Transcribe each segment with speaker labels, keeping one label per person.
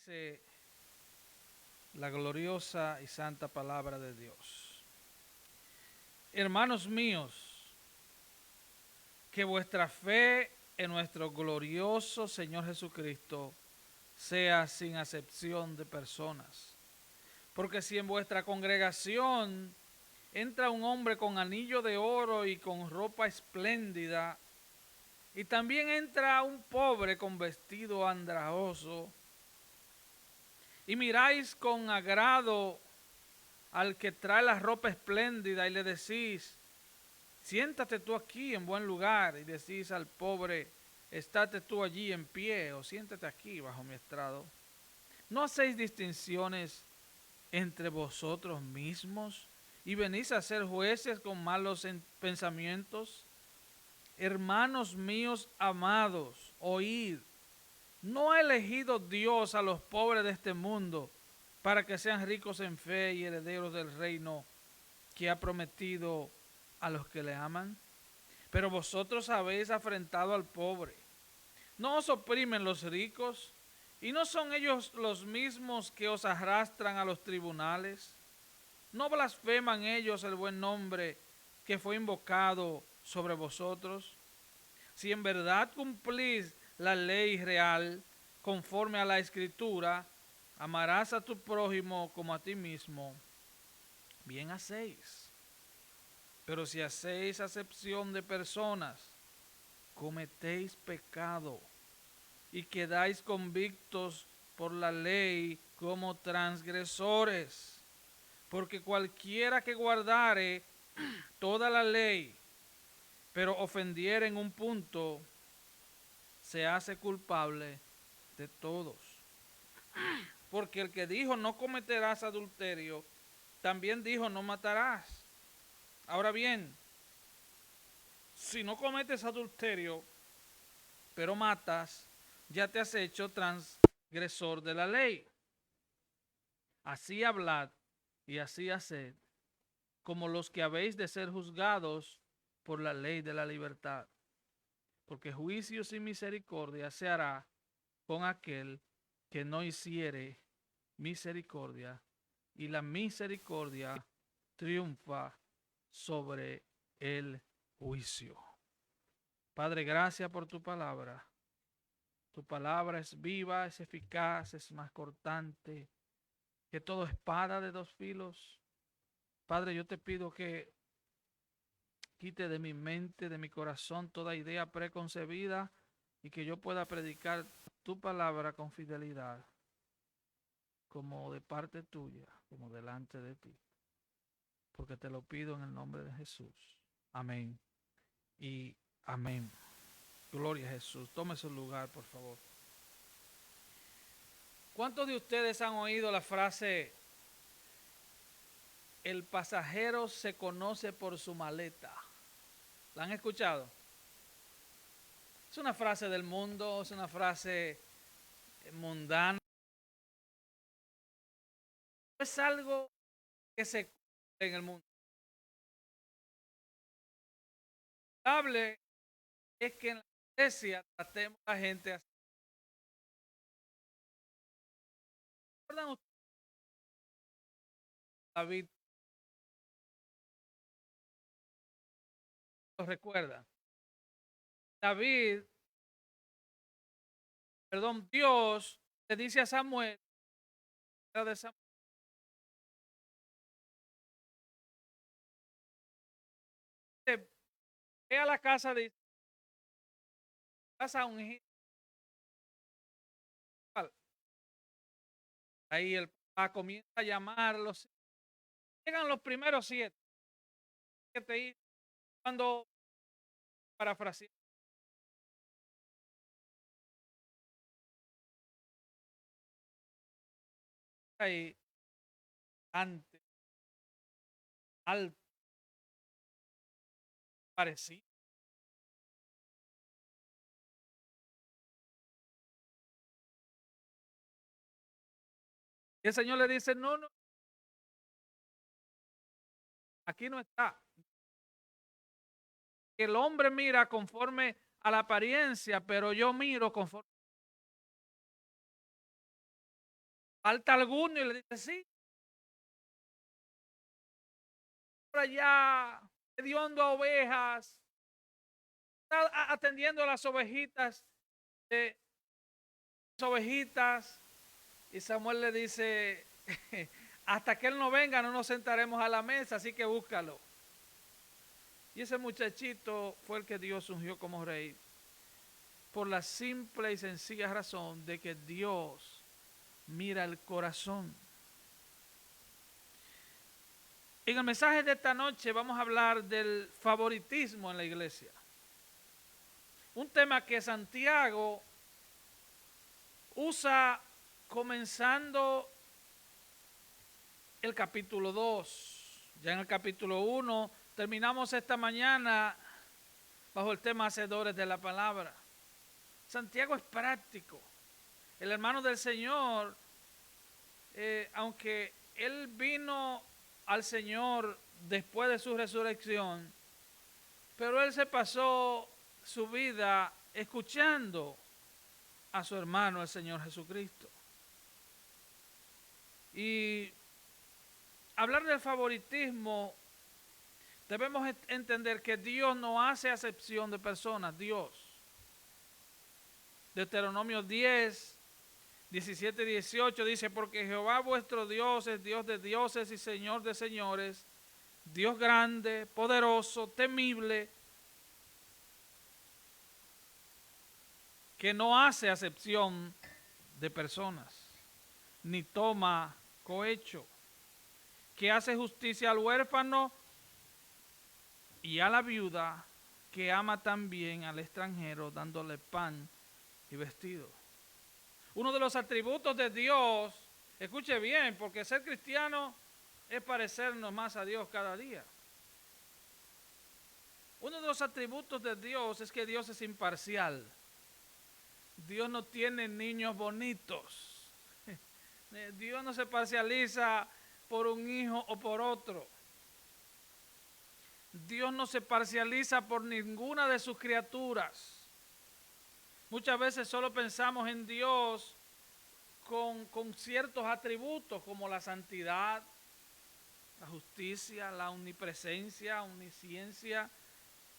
Speaker 1: Dice la gloriosa y santa palabra de Dios. Hermanos míos, que vuestra fe en nuestro glorioso Señor Jesucristo sea sin acepción de personas. Porque si en vuestra congregación entra un hombre con anillo de oro y con ropa espléndida, y también entra un pobre con vestido andrajoso, y miráis con agrado al que trae la ropa espléndida y le decís, siéntate tú aquí en buen lugar, y decís al pobre, estate tú allí en pie, o siéntate aquí bajo mi estrado. ¿No hacéis distinciones entre vosotros mismos y venís a ser jueces con malos pensamientos? Hermanos míos amados, oíd, ¿no ha elegido Dios a los pobres de este mundo para que sean ricos en fe y herederos del reino que ha prometido a los que le aman? Pero vosotros habéis afrentado al pobre. ¿No os oprimen los ricos? ¿Y no son ellos los mismos que os arrastran a los tribunales? ¿No blasfeman ellos el buen nombre que fue invocado sobre vosotros? Si en verdad cumplís la ley real conforme a la Escritura, amarás a tu prójimo como a ti mismo, bien hacéis. Pero si hacéis acepción de personas, cometéis pecado y quedáis convictos por la ley como transgresores. Porque cualquiera que guardare toda la ley, pero ofendiere en un punto, se hace culpable de todos. Porque el que dijo no cometerás adulterio, también dijo no matarás. Ahora bien, si no cometes adulterio, pero matas, ya te has hecho transgresor de la ley. Así hablad y así haced, como los que habéis de ser juzgados por la ley de la libertad. Porque juicios y misericordia se hará con aquel que no hiciere misericordia, y la misericordia triunfa sobre el juicio. Padre, gracias por tu palabra. Tu palabra es viva, es eficaz, es más cortante que toda espada de dos filos. Padre, yo te pido que quite de mi mente, de mi corazón, toda idea preconcebida y que yo pueda predicar tu palabra con fidelidad, como de parte tuya, como delante de ti. Porque te lo pido en el nombre de Jesús. Amén y amén. Gloria a Jesús. Tome su lugar, por favor. ¿Cuántos de ustedes han oído la frase, el pasajero se conoce por su maleta? ¿La han escuchado? Es una frase del mundo, es una frase mundana. Es algo que se en el mundo. Lo probable es que en la iglesia tratemos a la gente así. ¿Recuerdan ustedes David? ¿Lo recuerdan? David, perdón, Dios le dice a Samuel, de Samuel, ve a la casa de casa ungida. Ahí el papá comienza a llamarlos. Llegan los primeros 7. Cuando parafrasear ahí, ante, alto, parecido. Y el Señor le dice, no, no, aquí no está. El hombre mira conforme a la apariencia, pero yo miro conforme. Falta alguno y le dice, sí, por allá, hediondo a ovejas, está atendiendo a las ovejitas, eh, las ovejitas. Y Samuel le dice, hasta que él no venga no nos sentaremos a la mesa, así que búscalo. Y ese muchachito fue el que Dios ungió como rey, por la simple y sencilla razón de que Dios mira el corazón. En el mensaje de esta noche vamos a hablar del favoritismo en la iglesia. Un tema que Santiago usa comenzando el capítulo 2. Ya en el capítulo 1 terminamos esta mañana bajo el tema hacedores de la palabra. Santiago es práctico. El hermano del Señor, aunque él vino al Señor después de su resurrección, pero él se pasó su vida escuchando a su hermano, el Señor Jesucristo. Y hablar del favoritismo, debemos entender que Dios no hace acepción de personas, Dios. Deuteronomio 10, 17 y 18 dice, porque Jehová vuestro Dios es Dios de dioses y Señor de señores, Dios grande, poderoso, temible, que no hace acepción de personas, ni toma cohecho, que hace justicia al huérfano y a la viuda, que ama también al extranjero, dándole pan y vestido. Uno de los atributos de Dios, escuche bien, porque ser cristiano es parecernos más a Dios cada día. Uno de los atributos de Dios es que Dios es imparcial. Dios no tiene niños bonitos. Dios no se parcializa por un hijo o por otro. Dios no se parcializa por ninguna de sus criaturas. Muchas veces solo pensamos en Dios con ciertos atributos como la santidad, la justicia, la omnipresencia, omnisciencia,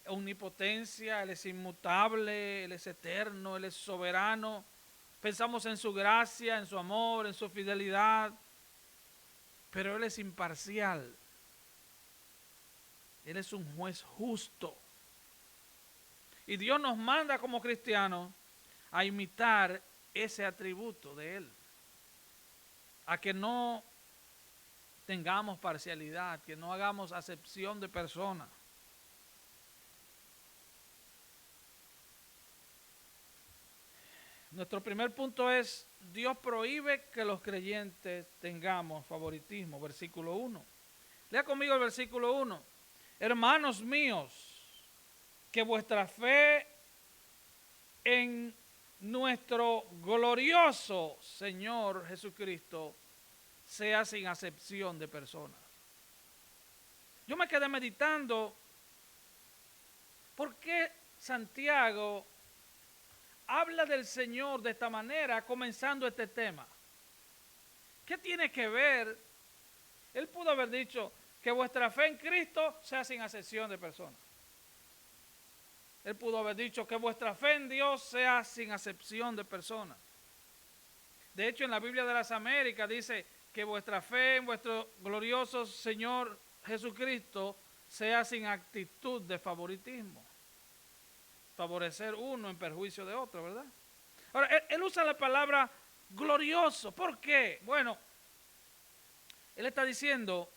Speaker 1: omnipotencia. Él es inmutable, Él es eterno, Él es soberano. Pensamos en su gracia, en su amor, en su fidelidad, pero Él es imparcial. Él es un juez justo. Y Dios nos manda como cristianos a imitar ese atributo de Él. A que no tengamos parcialidad, que no hagamos acepción de personas. Nuestro primer punto es, Dios prohíbe que los creyentes tengamos favoritismo. Versículo 1. Lea conmigo el versículo 1. Hermanos míos, que vuestra fe en nuestro glorioso Señor Jesucristo sea sin acepción de personas. Yo me quedé meditando, ¿por qué Santiago habla del Señor de esta manera, comenzando este tema? ¿Qué tiene que ver? Él pudo haber dicho que vuestra fe en Cristo sea sin acepción de personas. Él pudo haber dicho que vuestra fe en Dios sea sin acepción de personas. De hecho, en la Biblia de las Américas dice que vuestra fe en vuestro glorioso Señor Jesucristo sea sin actitud de favoritismo. Favorecer uno en perjuicio de otro, ¿verdad? Ahora, él usa la palabra glorioso. ¿Por qué? Bueno, él está diciendo,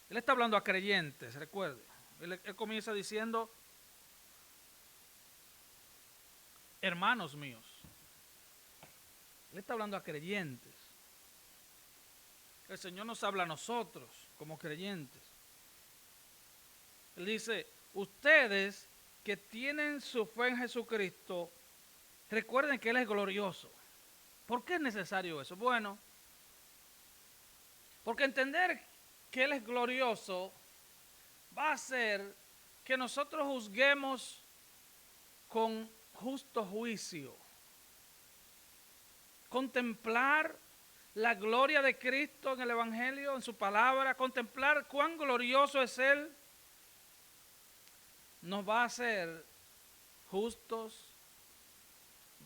Speaker 1: él está hablando a creyentes, recuerde. Él comienza diciendo, hermanos míos. Él está hablando a creyentes. El Señor nos habla a nosotros como creyentes. Él dice, ustedes que tienen su fe en Jesucristo, recuerden que Él es glorioso. ¿Por qué es necesario eso? Bueno, porque entender que Él es glorioso va a hacer que nosotros juzguemos con justo juicio. contemplar la gloria de Cristo en el Evangelio, en su palabra, contemplar cuán glorioso es Él, nos va a hacer justos,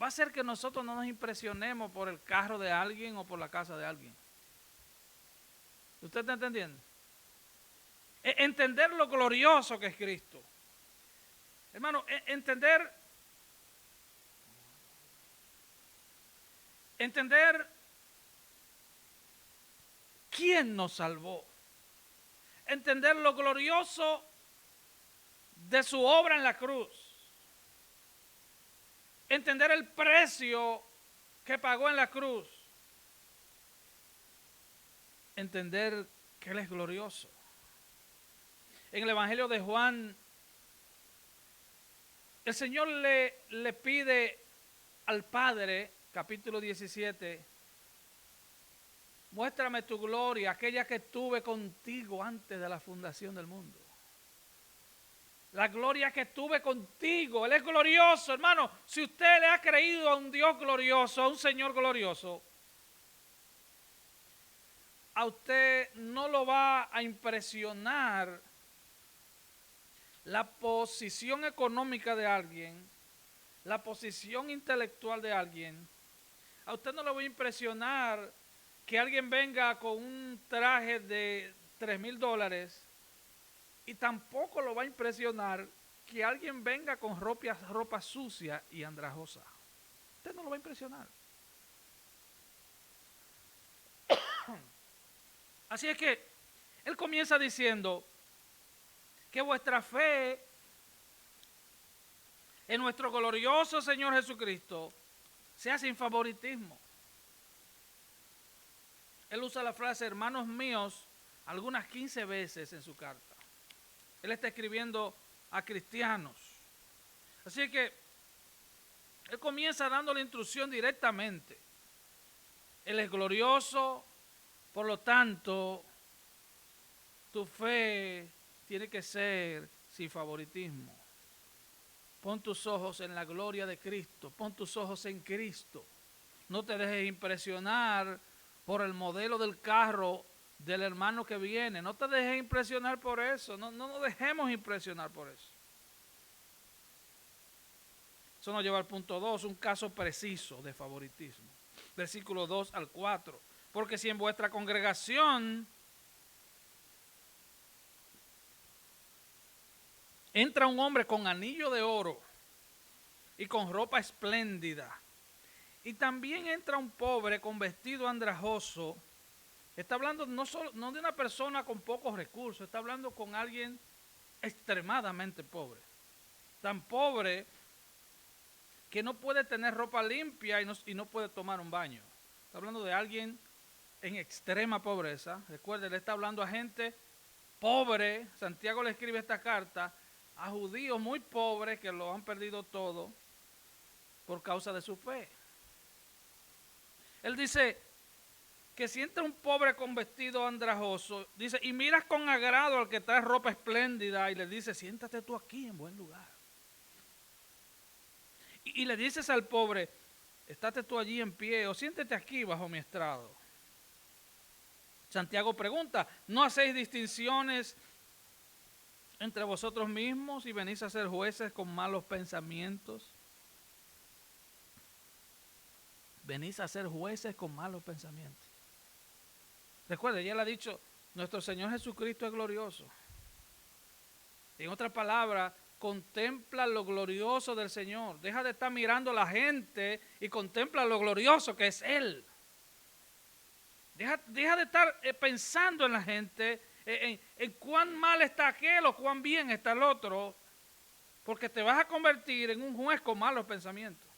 Speaker 1: va a hacer que nosotros no nos impresionemos por el carro de alguien o por la casa de alguien. ¿Usted está entendiendo? Entender lo glorioso que es Cristo. Hermano, entender quién nos salvó. Entender lo glorioso de su obra en la cruz. Entender el precio que pagó en la cruz. Entender que Él es glorioso. En el Evangelio de Juan, el Señor le pide al Padre, capítulo 17, muéstrame tu gloria, aquella que tuve contigo antes de la fundación del mundo. La gloria que tuve contigo, Él es glorioso, hermano. Si usted le ha creído a un Dios glorioso, a un Señor glorioso, a usted no lo va a impresionar la posición económica de alguien, la posición intelectual de alguien. A usted no le va a impresionar que alguien venga con un traje de $3,000 y tampoco lo va a impresionar que alguien venga con ropa sucia y andrajosa. Usted no lo va a impresionar. Así es que Él comienza diciendo que vuestra fe en nuestro glorioso Señor Jesucristo sea sin favoritismo. Él usa la frase hermanos míos algunas 15 veces en su carta. Él está escribiendo a cristianos. Así que Él comienza dando la instrucción directamente. Él es glorioso, por lo tanto, tu fe tiene que ser sin favoritismo. Pon tus ojos en la gloria de Cristo. Pon tus ojos en Cristo. No te dejes impresionar por el modelo del carro del hermano que viene. No te dejes impresionar por eso. No nos dejemos impresionar por eso. Eso nos lleva al punto 2, un caso preciso de favoritismo. Versículo 2 al 4. Porque si en vuestra congregación entra un hombre con anillo de oro y con ropa espléndida, y también entra un pobre con vestido andrajoso, está hablando no de una persona con pocos recursos, está hablando con alguien extremadamente pobre, tan pobre que no puede tener ropa limpia y no puede tomar un baño. Está hablando de alguien en extrema pobreza. Recuerden, le está hablando a gente pobre. Santiago le escribe esta carta a judíos muy pobres que lo han perdido todo por causa de su fe. Él dice que si entra un pobre con vestido andrajoso, dice, y miras con agrado al que trae ropa espléndida y le dice, siéntate tú aquí en buen lugar. Y le dices al pobre, estate tú allí en pie o siéntete aquí bajo mi estrado. Santiago pregunta, ¿no hacéis distinciones entre vosotros mismos y venís a ser jueces con malos pensamientos? Venís a ser jueces con malos pensamientos. Recuerde, ya le ha dicho, nuestro Señor Jesucristo es glorioso. En otras palabras, contempla lo glorioso del Señor. Deja de estar mirando a la gente y contempla lo glorioso que es Él. Deja de estar pensando en la gente, en cuán mal está aquel o cuán bien está el otro, porque te vas a convertir en un juez con malos pensamientos.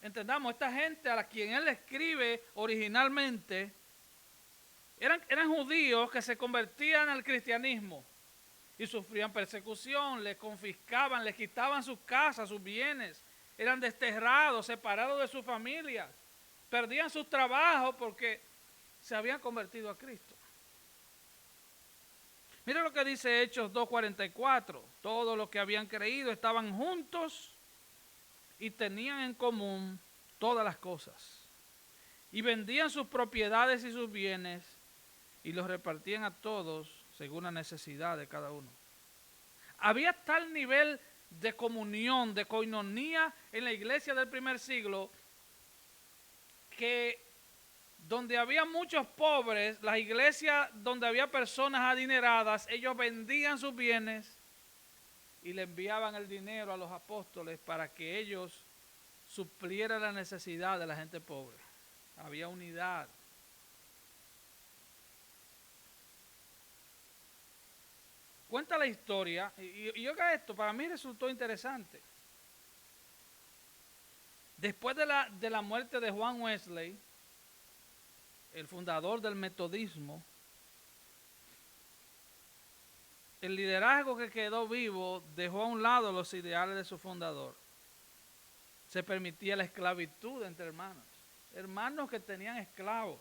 Speaker 1: Entendamos, esta gente a la quien él escribe originalmente eran judíos que se convertían al cristianismo y sufrían persecución, les confiscaban, les quitaban sus casas, sus bienes, eran desterrados, separados de su familia, perdían sus trabajos porque se habían convertido a Cristo. Mira lo que dice Hechos 2:44, todos los que habían creído estaban juntos y tenían en común todas las cosas, y vendían sus propiedades y sus bienes y los repartían a todos según la necesidad de cada uno. Había tal nivel de comunión, de coinonía en la iglesia del primer siglo, que donde había muchos pobres, las iglesias donde había personas adineradas, ellos vendían sus bienes y le enviaban el dinero a los apóstoles para que ellos suplieran la necesidad de la gente pobre. Había unidad. Cuenta la historia, y oiga esto, para mí resultó interesante. Después de la muerte de Juan Wesley, el fundador del metodismo, el liderazgo que quedó vivo dejó a un lado los ideales de su fundador. Se permitía la esclavitud entre hermanos, hermanos que tenían esclavos.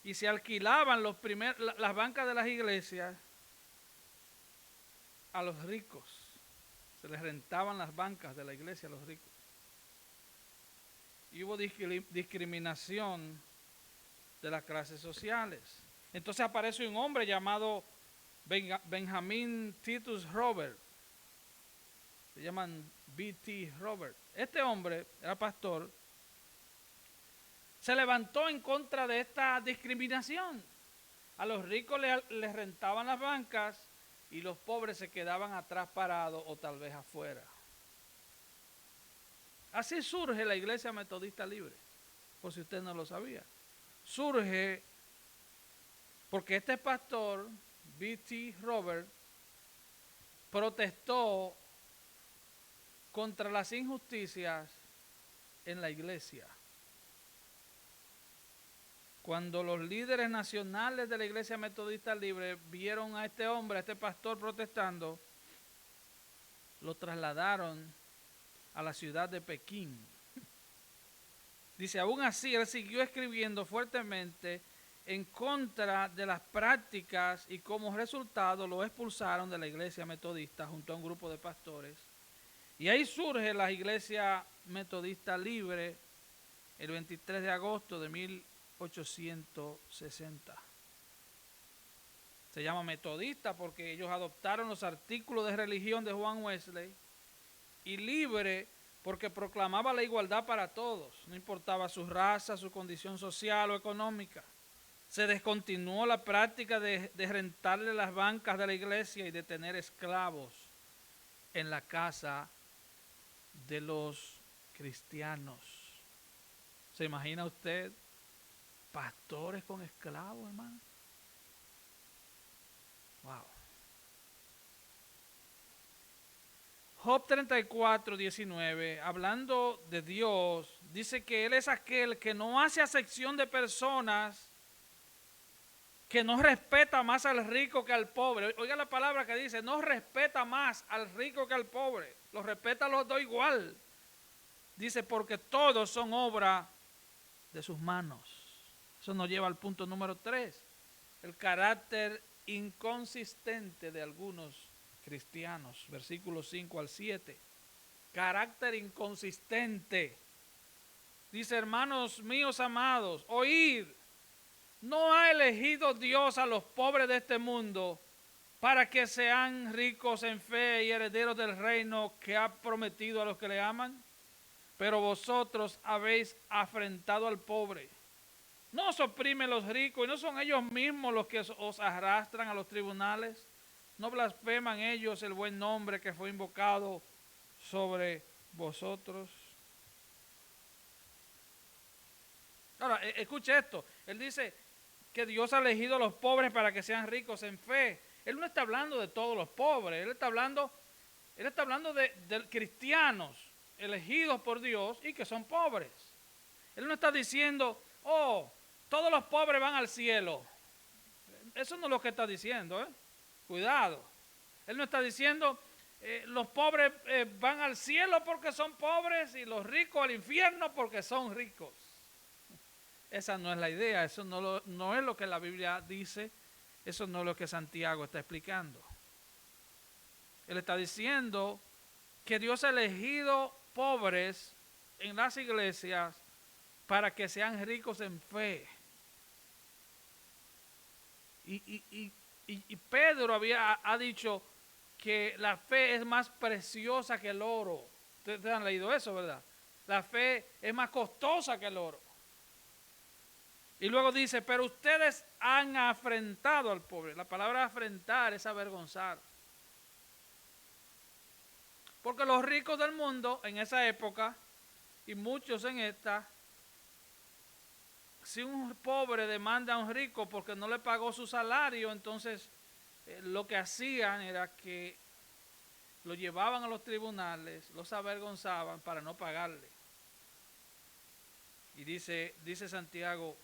Speaker 1: Y se alquilaban las bancas de las iglesias a los ricos. Se les rentaban las bancas de la iglesia a los ricos. Y hubo discriminación de las clases sociales. Entonces aparece un hombre llamado Benjamin Titus Robert. Se llaman B.T. Robert. Este hombre era pastor. Se levantó en contra de esta discriminación. A los ricos les rentaban las bancas y los pobres se quedaban atrás parados o tal vez afuera. Así surge la Iglesia Metodista Libre, por si usted no lo sabía. Surge porque este pastor, B.T. Robert, protestó contra las injusticias en la iglesia. Cuando los líderes nacionales de la Iglesia Metodista Libre vieron a este hombre, a este pastor protestando, lo trasladaron a la ciudad de Pekín. Dice, aún así, él siguió escribiendo fuertemente en contra de las prácticas y como resultado lo expulsaron de la Iglesia Metodista junto a un grupo de pastores. Y ahí surge la Iglesia Metodista Libre el 23 de agosto de 1860. Se llama metodista porque ellos adoptaron los artículos de religión de Juan Wesley, y libre porque proclamaba la igualdad para todos, no importaba su raza, su condición social o económica. Se descontinuó la práctica de rentarle las bancas de la iglesia y de tener esclavos en la casa de los cristianos. ¿Se imagina usted pastores con esclavos, hermano? Wow. Job 34:19, hablando de Dios, dice que Él es aquel que no hace acepción de personas, que no respeta más al rico que al pobre. Oiga la palabra que dice, no respeta más al rico que al pobre, los respeta a los dos igual. Dice, porque todos son obra de sus manos. Eso nos lleva al punto número 3, el carácter inconsistente de algunos cristianos, versículos 5 al 7. Carácter inconsistente. Dice, hermanos míos amados, oíd, ¿no ha elegido Dios a los pobres de este mundo para que sean ricos en fe y herederos del reino que ha prometido a los que le aman? Pero vosotros habéis afrentado al pobre. No os oprimen los ricos, y no son ellos mismos los que os arrastran a los tribunales. No blasfeman ellos el buen nombre que fue invocado sobre vosotros. Ahora, escuche esto. Él dice que Dios ha elegido a los pobres para que sean ricos en fe. Él no está hablando de todos los pobres. Él está hablando de cristianos elegidos por Dios y que son pobres. Él no está diciendo, oh, todos los pobres van al cielo. Eso no es lo que está diciendo, ¿eh? Cuidado. Él no está diciendo, los pobres van al cielo porque son pobres y los ricos al infierno porque son ricos. Esa no es la idea, eso no es lo que la Biblia dice, eso no es lo que Santiago está explicando. Él está diciendo que Dios ha elegido pobres en las iglesias para que sean ricos en fe. Y Pedro ha dicho que la fe es más preciosa que el oro. Ustedes han leído eso, ¿verdad? La fe es más costosa que el oro. Y luego dice, pero ustedes han afrentado al pobre. La palabra afrentar es avergonzar. Porque los ricos del mundo en esa época, y muchos en esta, si un pobre demanda a un rico porque no le pagó su salario, entonces lo que hacían era que lo llevaban a los tribunales, los avergonzaban para no pagarle. Y dice Santiago,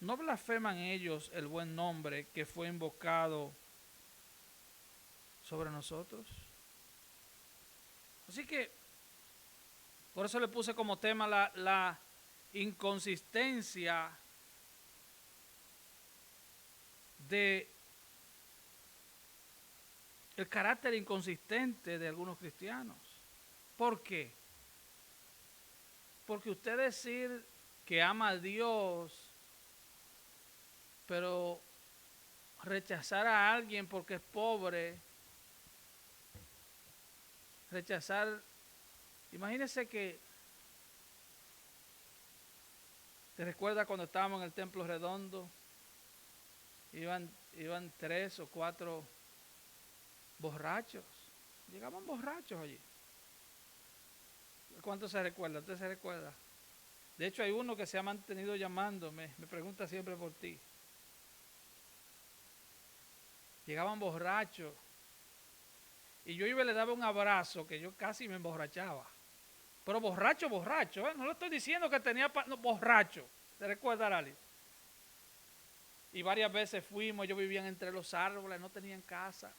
Speaker 1: ¿no blasfeman ellos el buen nombre que fue invocado sobre nosotros? Así que, por eso le puse como tema la inconsistencia de el carácter inconsistente de algunos cristianos. ¿Por qué? Porque usted decir que ama a Dios, pero rechazar a alguien porque es pobre, rechazar, imagínese que, ¿te recuerda cuando estábamos en el Templo Redondo? Iban 3 o 4 borrachos, llegaban borrachos allí. ¿Cuánto se recuerda? ¿Usted se recuerda? De hecho hay uno que se ha mantenido llamándome, me pregunta siempre por ti. Llegaban borrachos y yo iba y le daba un abrazo que yo casi me emborrachaba. Pero borracho, no le estoy diciendo que tenía, no, borracho. ¿Te recuerdas, Arali? Y varias veces fuimos, ellos vivían entre los árboles, no tenían casa.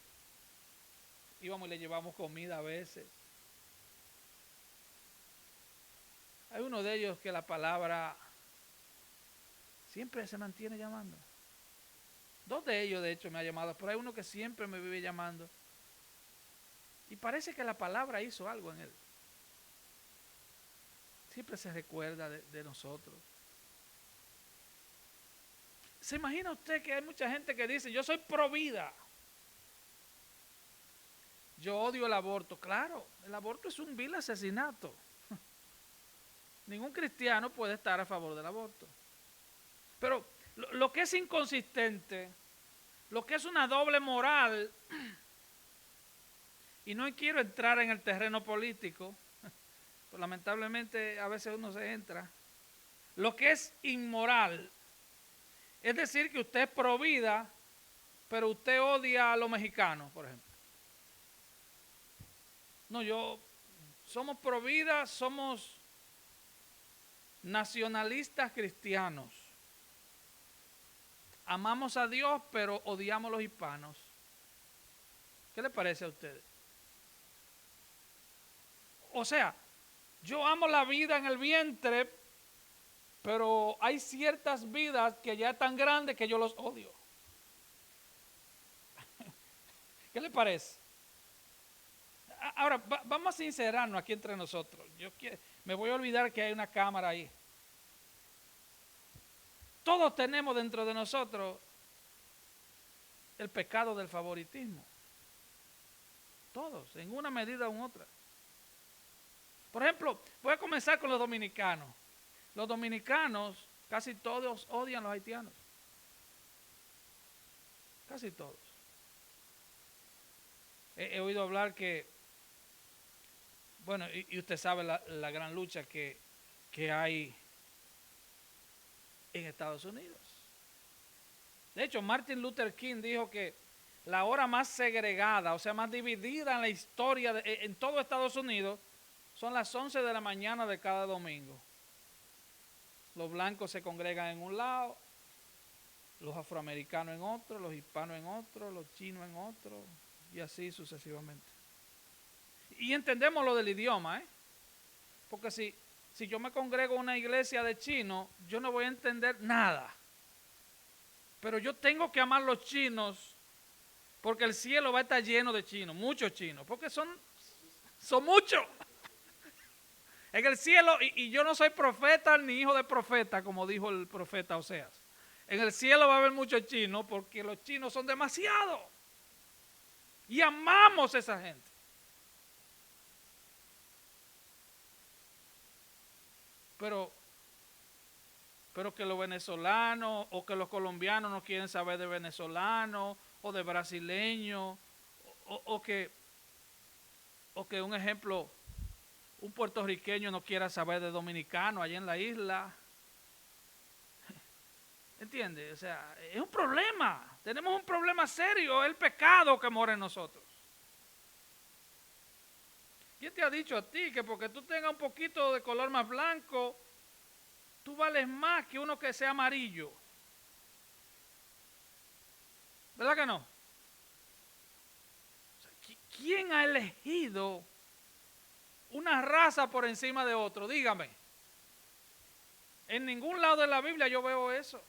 Speaker 1: Íbamos y le llevamos comida a veces. Hay uno de ellos que la palabra siempre se mantiene llamando. 2 de ellos, de hecho, me ha llamado, pero hay uno que siempre me vive llamando. Y parece que la palabra hizo algo en él. Siempre se recuerda de nosotros. ¿Se imagina usted que hay mucha gente que dice, yo soy pro vida? Yo odio el aborto. Claro, el aborto es un vil asesinato. Ningún cristiano puede estar a favor del aborto. Pero lo que es inconsistente, lo que es una doble moral, y no quiero entrar en el terreno político, pues lamentablemente a veces uno se entra, lo que es inmoral, es decir que usted es pro vida, pero usted odia a los mexicanos, por ejemplo. No, somos pro vida, somos nacionalistas cristianos. Amamos a Dios, pero odiamos a los hispanos. ¿Qué le parece a ustedes? O sea, yo amo la vida en el vientre, pero hay ciertas vidas que ya están grandes que yo los odio. ¿Qué le parece? Ahora, vamos a sincerarnos aquí entre nosotros. Me voy a olvidar que hay una cámara ahí. Todos tenemos dentro de nosotros el pecado del favoritismo. Todos, en una medida u otra. Por ejemplo, voy a comenzar con los dominicanos. Los dominicanos, casi todos odian a los haitianos. Casi todos. He oído hablar que, bueno, y usted sabe la gran lucha que hay en Estados Unidos. De hecho, Martin Luther King dijo que la hora más segregada, o sea, más dividida en la historia en todo Estados Unidos, son las 11 de la mañana de cada domingo. Los blancos se congregan en un lado, los afroamericanos en otro, los hispanos en otro, los chinos en otro, y así sucesivamente. Y entendemos lo del idioma, porque si yo me congrego en una iglesia de chinos, yo no voy a entender nada. Pero yo tengo que amar los chinos, porque el cielo va a estar lleno de chinos, muchos chinos, porque son muchos. En el cielo, y yo no soy profeta ni hijo de profeta, como dijo el profeta Oseas. En el cielo va a haber muchos chinos porque los chinos son demasiados. Y amamos a esa gente. Pero que los venezolanos o que los colombianos no quieren saber de venezolanos o de brasileños o que un ejemplo, un puertorriqueño no quiera saber de dominicano allá en la isla. ¿Entiendes? O sea, es un problema. Tenemos un problema serio, el pecado que mora en nosotros. ¿Quién te ha dicho a ti que porque tú tengas un poquito de color más blanco, tú vales más que uno que sea amarillo? ¿Verdad que no? ¿Quién ha elegido una raza por encima de otro? Dígame. En ningún lado de la Biblia yo veo eso.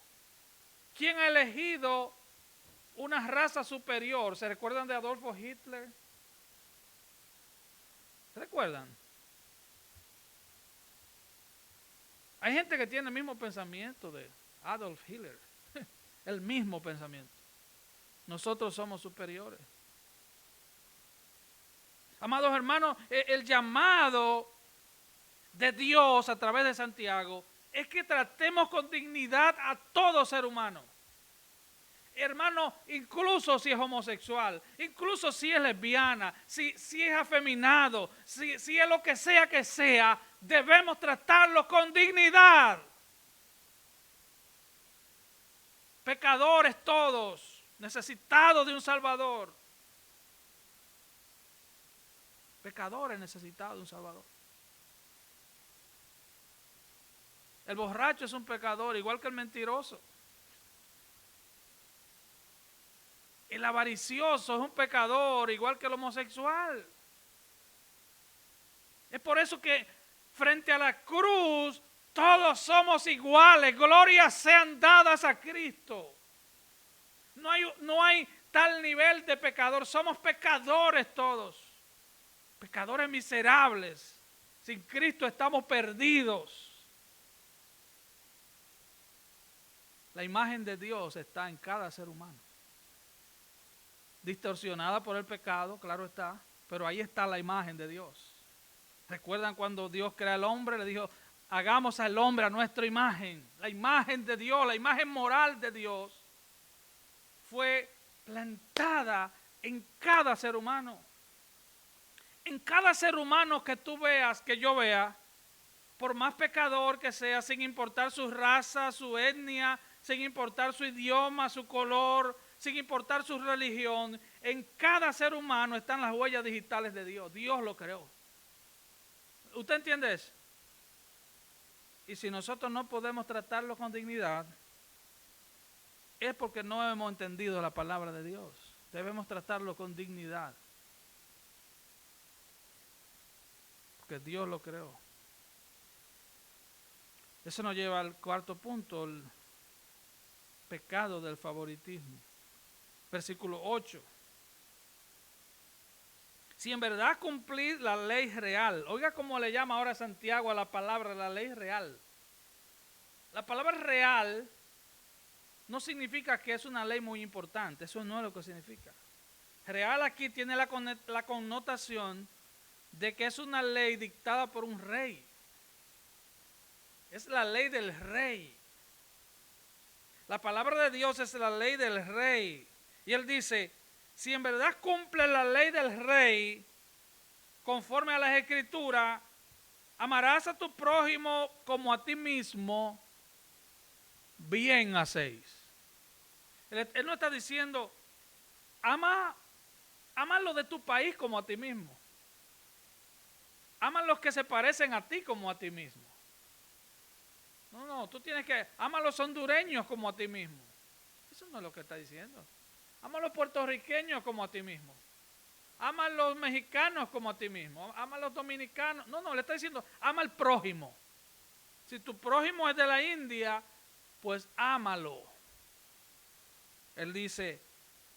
Speaker 1: ¿Quién ha elegido una raza superior? ¿Se recuerdan de Adolfo Hitler? ¿Se recuerdan? Hay gente que tiene el mismo pensamiento de Adolf Hitler. El mismo pensamiento. Nosotros somos superiores. Amados hermanos, el llamado de Dios a través de Santiago es que tratemos con dignidad a todo ser humano. Hermano, incluso si es homosexual, incluso si es lesbiana, si es afeminado, si es lo que sea, debemos tratarlo con dignidad. Pecadores todos, necesitados de un Salvador. Pecadores necesitados de un Salvador. El borracho es un pecador, igual que el mentiroso. El avaricioso es un pecador, igual que el homosexual. Es por eso que frente a la cruz todos somos iguales. Glorias sean dadas a Cristo. No hay tal nivel de pecador. Somos pecadores todos. Pecadores miserables. Sin Cristo estamos perdidos. La imagen de Dios está en cada ser humano. Distorsionada por el pecado, claro está, pero ahí está la imagen de Dios. ¿Recuerdan cuando Dios crea al hombre? Le dijo, hagamos al hombre a nuestra imagen. La imagen de Dios, la imagen moral de Dios fue plantada en cada ser humano. En cada ser humano que tú veas, que yo vea, por más pecador que sea, sin importar su raza, su etnia, sin importar su idioma, su color, sin importar su religión, en cada ser humano están las huellas digitales de Dios. Dios lo creó. ¿Usted entiende eso? Y si nosotros no podemos tratarlo con dignidad, es porque no hemos entendido la palabra de Dios. Debemos tratarlo con dignidad. Porque Dios lo creó. Eso nos lleva al cuarto punto, el pecado del favoritismo. Versículo 8. Si en verdad cumplís la ley real, oiga cómo le llama ahora Santiago a la palabra la ley real. La palabra real no significa que es una ley muy importante, eso no es lo que significa. Real aquí tiene la connotación de que es una ley dictada por un rey. Es la ley del rey. La palabra de Dios es la ley del rey. Y él dice, si en verdad cumple la ley del rey, conforme a las escrituras, amarás a tu prójimo como a ti mismo, bien hacéis. Él no está diciendo, ama lo de tu país como a ti mismo. Ama los que se parecen a ti como a ti mismo. No, tú tienes que amar a los hondureños como a ti mismo. Eso no es lo que está diciendo. Ama a los puertorriqueños como a ti mismo. Ama a los mexicanos como a ti mismo. Ama a los dominicanos. No, le está diciendo, ama al prójimo. Si tu prójimo es de la India, pues ámalo. Él dice,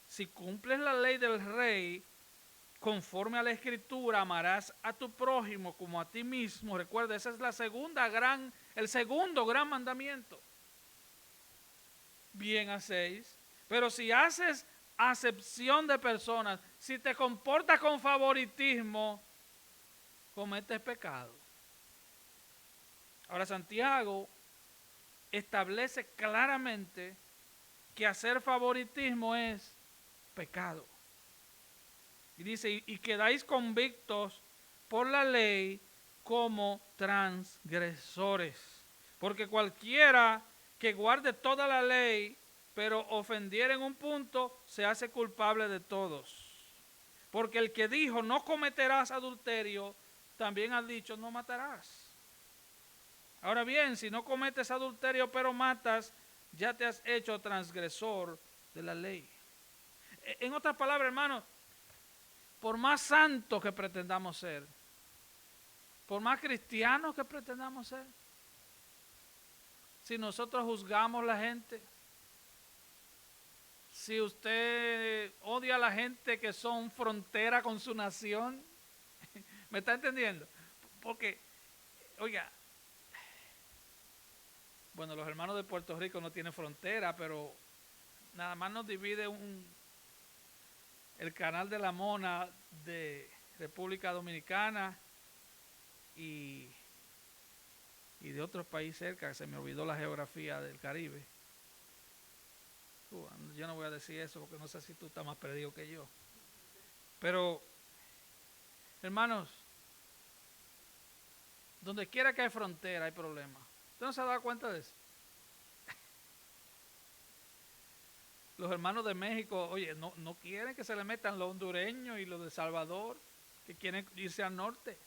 Speaker 1: si cumples la ley del rey, conforme a la Escritura, amarás a tu prójimo como a ti mismo. Recuerda, ese es el segundo gran mandamiento. Bien hacéis. Pero si haces acepción de personas, si te comportas con favoritismo, cometes pecado. Ahora Santiago establece claramente que hacer favoritismo es pecado. Y dice, y quedáis convictos por la ley como transgresores. Porque cualquiera que guarde toda la ley, pero ofendiera en un punto, se hace culpable de todos. Porque el que dijo, no cometerás adulterio, también ha dicho, no matarás. Ahora bien, si no cometes adulterio, pero matas, ya te has hecho transgresor de la ley. En otras palabras, hermanos, por más santos que pretendamos ser, por más cristianos que pretendamos ser, si nosotros juzgamos a la gente, si usted odia a la gente que son frontera con su nación, ¿me está entendiendo? Porque, oiga, bueno, los hermanos de Puerto Rico no tienen frontera, pero nada más nos divide el canal de la Mona de República Dominicana y de otros países cerca, que se me olvidó la geografía del Caribe. Yo no voy a decir eso porque no sé si tú estás más perdido que yo. Pero, hermanos, donde quiera que hay frontera hay problemas. ¿Usted no se ha dado cuenta de eso? Los hermanos de México, oye, no quieren que se le metan los hondureños y los de Salvador, que quieren irse al norte.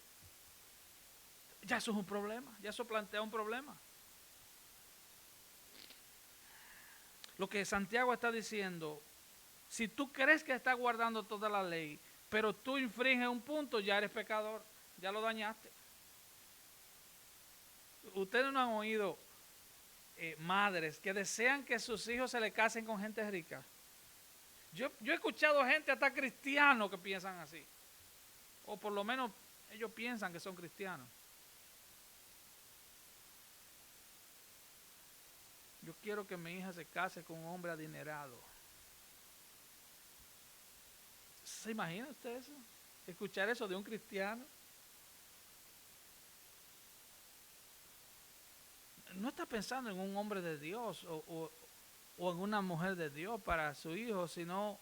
Speaker 1: Ya eso es un problema, ya eso plantea un problema. Lo que Santiago está diciendo, si tú crees que estás guardando toda la ley, pero tú infringes un punto, ya eres pecador, ya lo dañaste. Ustedes no han oído madres que desean que sus hijos se le casen con gente rica. Yo he escuchado gente hasta cristianos que piensan así, o por lo menos ellos piensan que son cristianos. Yo quiero que mi hija se case con un hombre adinerado. ¿Se imagina usted eso? Escuchar eso de un cristiano. No está pensando en un hombre de Dios o en una mujer de Dios para su hijo, sino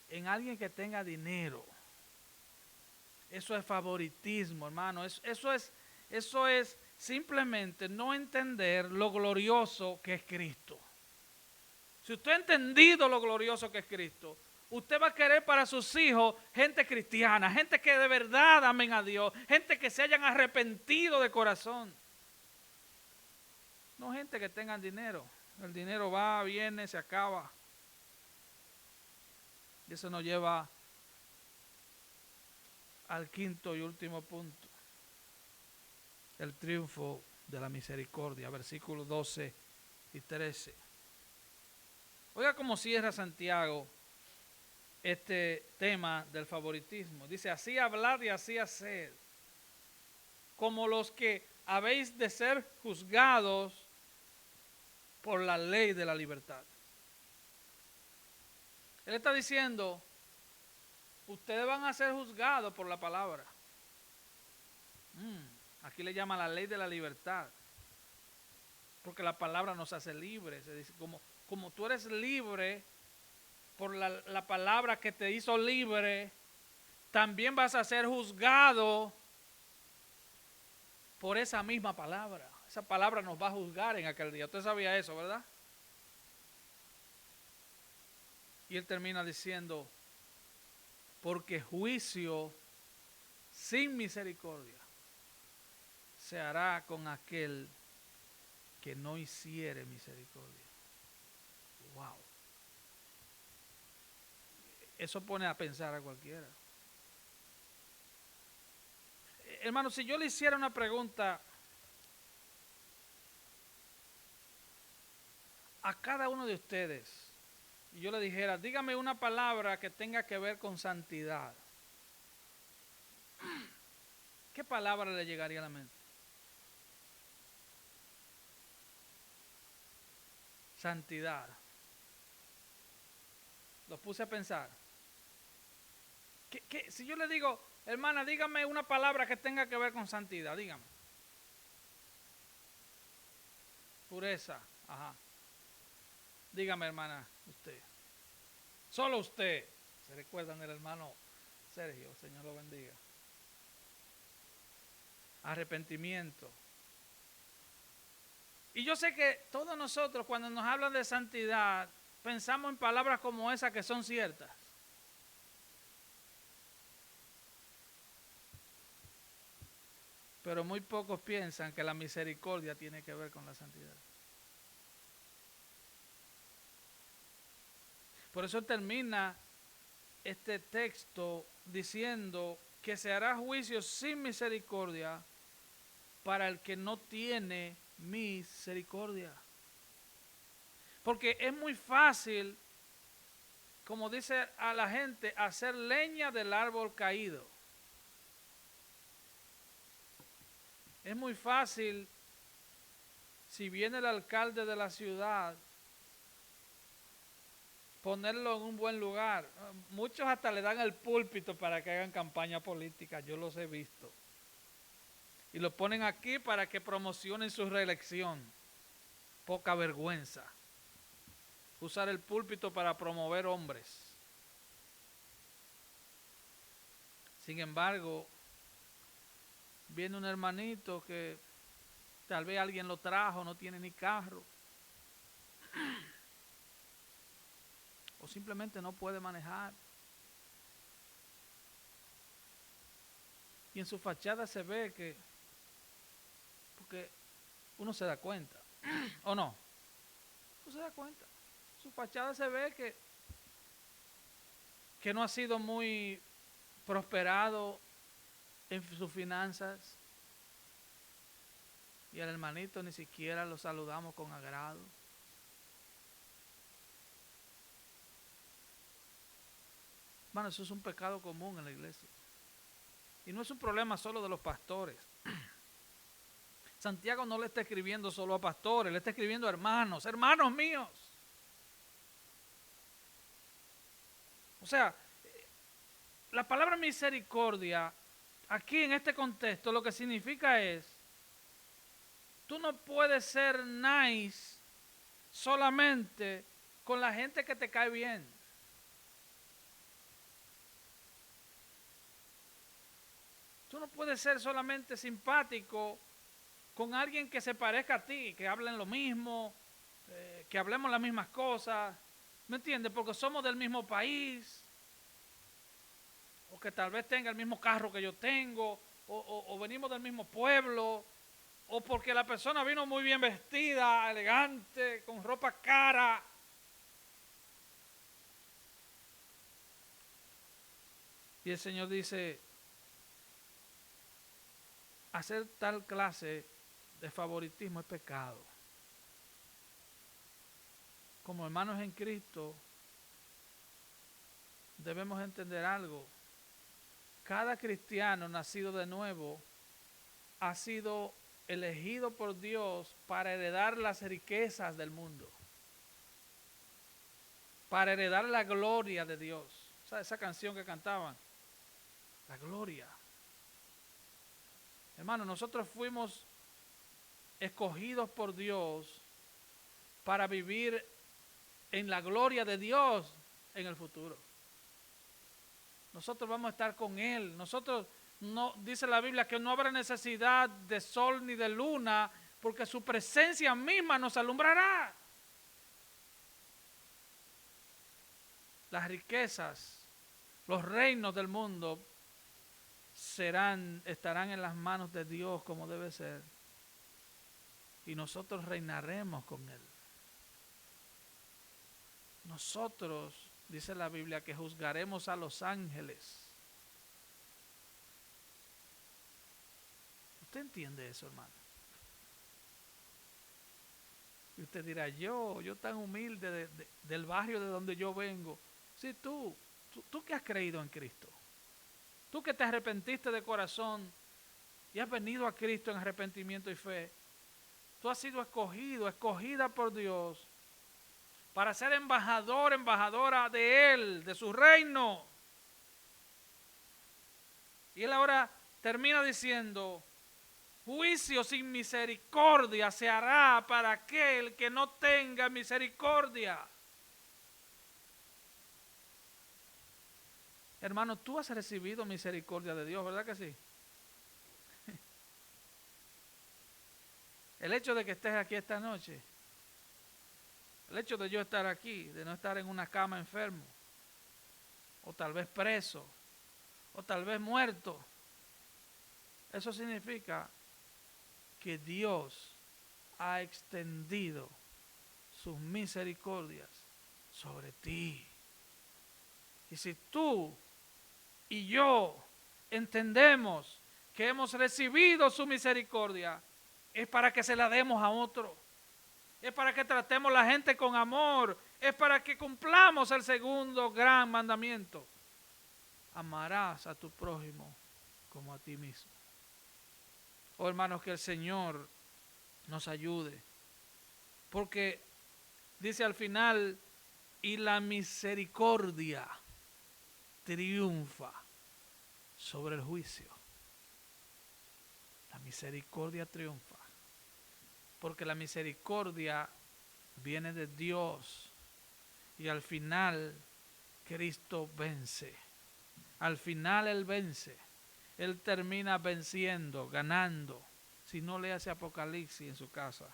Speaker 1: en alguien que tenga dinero. Eso es favoritismo, hermano. Eso es simplemente no entender lo glorioso que es Cristo. Si usted ha entendido lo glorioso que es Cristo, usted va a querer para sus hijos gente cristiana, gente que de verdad amen a Dios, gente que se hayan arrepentido de corazón. No gente que tengan dinero. El dinero va, viene, se acaba. Y eso nos lleva al quinto y último punto. El triunfo de la misericordia, versículos 12 y 13. Oiga cómo cierra Santiago este tema del favoritismo. Dice, así hablad y así haced, como los que habéis de ser juzgados por la ley de la libertad. Él está diciendo, ustedes van a ser juzgados por la palabra. Aquí le llama la ley de la libertad, porque la palabra nos hace libres. Se dice, como tú eres libre por la palabra que te hizo libre, también vas a ser juzgado por esa misma palabra. Esa palabra nos va a juzgar en aquel día. Usted sabía eso, ¿verdad? Y él termina diciendo, porque juicio sin misericordia se hará con aquel que no hiciere misericordia. Wow. Eso pone a pensar a cualquiera. Hermano, si yo le hiciera una pregunta a cada uno de ustedes, y yo le dijera, dígame una palabra que tenga que ver con santidad, ¿qué palabra le llegaría a la mente? Santidad. Lo puse a pensar. Si yo le digo, hermana, dígame una palabra que tenga que ver con santidad, dígame. Pureza, ajá. Dígame, hermana, usted. Solo usted. ¿Se recuerdan del hermano Sergio? Señor lo bendiga. Arrepentimiento. Y yo sé que todos nosotros cuando nos hablan de santidad pensamos en palabras como esas que son ciertas. Pero muy pocos piensan que la misericordia tiene que ver con la santidad. Por eso termina este texto diciendo que se hará juicio sin misericordia para el que no tiene misericordia. Porque es muy fácil, como dice a la gente, hacer leña del árbol caído. Es muy fácil, si viene el alcalde de la ciudad, ponerlo en un buen lugar. Muchos hasta le dan el púlpito para que hagan campaña política, yo los he visto. Y lo ponen aquí para que promocionen su reelección. Poca vergüenza. Usar el púlpito para promover hombres. Sin embargo, viene un hermanito que tal vez alguien lo trajo, no tiene ni carro. O simplemente no puede manejar. Y en su fachada se ve que, porque uno se da cuenta, ¿o no? Uno se da cuenta. Su fachada se ve que no ha sido muy prosperado en sus finanzas. Y al hermanito ni siquiera lo saludamos con agrado. Bueno, eso es un pecado común en la iglesia. Y no es un problema solo de los pastores. Santiago no le está escribiendo solo a pastores, le está escribiendo a hermanos, hermanos míos. O sea, la palabra misericordia, aquí en este contexto, lo que significa es, tú no puedes ser nice solamente con la gente que te cae bien. Tú no puedes ser solamente simpático con alguien que se parezca a ti, que hablen lo mismo, que hablemos las mismas cosas, ¿me entiendes? Porque somos del mismo país, o que tal vez tenga el mismo carro que yo tengo, o venimos del mismo pueblo, o porque la persona vino muy bien vestida, elegante, con ropa cara. Y el Señor dice, hacer tal clase de favoritismo es pecado. Como hermanos en Cristo, debemos entender algo. Cada cristiano nacido de nuevo ha sido elegido por Dios para heredar las riquezas del mundo, para heredar la gloria de Dios. O sea, esa canción que cantaban, la gloria. Hermano, nosotros fuimos escogidos por Dios para vivir en la gloria de Dios en el futuro. Nosotros vamos a estar con Él. Nosotros, no, dice la Biblia que no habrá necesidad de sol ni de luna, porque su presencia misma nos alumbrará. Las riquezas, los reinos del mundo estarán en las manos de Dios como debe ser. Y nosotros reinaremos con Él. Nosotros, dice la Biblia, que juzgaremos a los ángeles. ¿Usted entiende eso, hermano? Y usted dirá, yo tan humilde del barrio de donde yo vengo. Sí, tú que has creído en Cristo. Tú que te arrepentiste de corazón y has venido a Cristo en arrepentimiento y fe, tú has sido escogido, escogida por Dios para ser embajador, embajadora de Él, de su reino. Y Él ahora termina diciendo, juicio sin misericordia se hará para aquel que no tenga misericordia. Hermano, tú has recibido misericordia de Dios, ¿verdad que sí? El hecho de que estés aquí esta noche, el hecho de yo estar aquí, de no estar en una cama enfermo, o tal vez preso, o tal vez muerto, eso significa que Dios ha extendido sus misericordias sobre ti. Y si tú y yo entendemos que hemos recibido su misericordia, es para que se la demos a otro. Es para que tratemos a la gente con amor. Es para que cumplamos el segundo gran mandamiento. Amarás a tu prójimo como a ti mismo. Oh, hermanos, que el Señor nos ayude. Porque dice al final, y la misericordia triunfa sobre el juicio. La misericordia triunfa. Porque la misericordia viene de Dios. Y al final, Cristo vence. Al final Él vence. Él termina venciendo, ganando. Si no le hace Apocalipsis en su casa.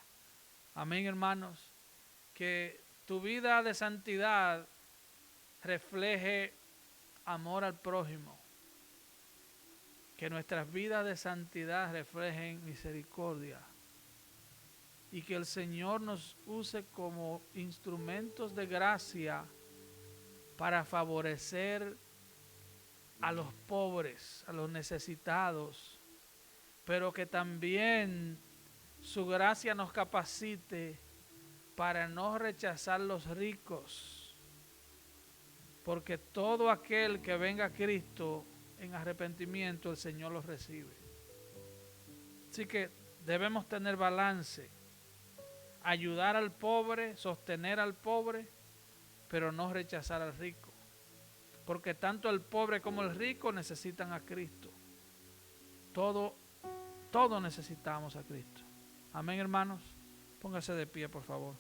Speaker 1: Amén, hermanos. Que tu vida de santidad refleje amor al prójimo. Que nuestras vidas de santidad reflejen misericordia. Y que el Señor nos use como instrumentos de gracia para favorecer a los pobres, a los necesitados, pero que también su gracia nos capacite para no rechazar los ricos, porque todo aquel que venga a Cristo en arrepentimiento, el Señor los recibe. Así que debemos tener balance, ayudar al pobre, sostener al pobre, pero no rechazar al rico, porque tanto el pobre como el rico necesitan a Cristo. Todos necesitamos a Cristo. Amén, hermanos. Póngase de pie, por favor.